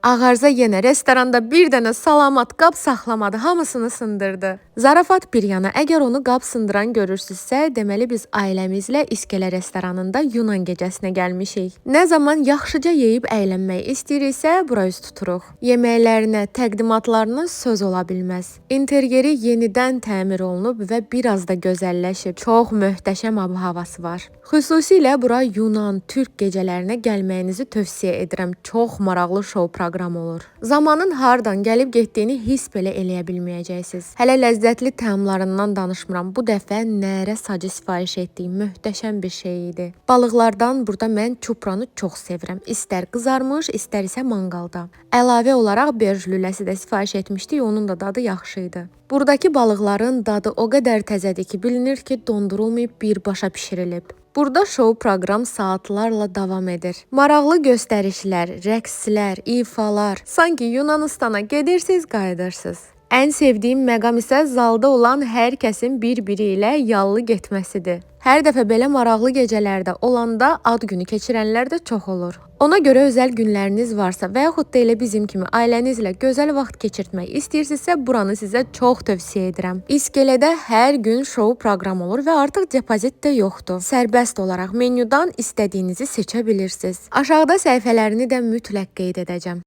Ağarza yenə restoranda bir dənə salamat qab saxlamadı, hamısını sındırdı. Zarafat bir yana, əgər onu qab sındıran görürsünüzsə, deməli biz ailəmizlə İskele restoranında Yunan gecəsinə gəlmişik. Nə zaman yaxşıca yeyib əylənmək istəyiriksə, bura üz tuturuq. Yeməklərinə, təqdimatlarına söz ola bilməz. İnteryeri yenidən təmir olunub və biraz da gözəlləşib. Çox möhtəşəm ab-havası var. Xüsusilə bura Yunan, Türk gecələrinə gəlməyinizi tövsiyə edirəm. Çox maraqlı şou proqramı olur. Zamanın hardan gəlib getdiyini hiss belə eləyə bilməyəcəksiniz. Hələ ləzzətli təamlarından danışmıram. Bu dəfə nərə sacı sifariş etdiyim möhtəşəm bir şey idi. Balıqlardan burada mən çupranı çox sevirəm. İstər qızarmış, istər isə manqalda. Əlavə olaraq berj lüləsi də sifariş etmişdik, onun da dadı yaxşı idi. Buradakı balıqların dadı o qədər təzədir ki, bilinir ki, dondurulmayıb birbaşa bişirilib. Burada şou proqram saatlarla davam edir. Maraqlı göstərişlər, rəqslər, ifalar. Sanki Yunanistana gedirsiniz, qayıdırsınız. Ən sevdiyim məqam isə zalda olan hər kəsin bir-biri ilə yallı getməsidir. Hər dəfə belə maraqlı gecələrdə olanda ad günü keçirənlər də çox olur. Ona görə özəl günləriniz varsa və yaxud da elə bizim kimi ailənizlə gözəl vaxt keçirtmək istəyirsinizsə, buranı sizə çox tövsiyə edirəm. İskeledə hər gün şou proqram olur və artıq depozit də yoxdur. Sərbəst olaraq menyudan istədiyinizi seçə bilirsiniz. Aşağıda səhifələrini də mütləq qeyd edəcəm.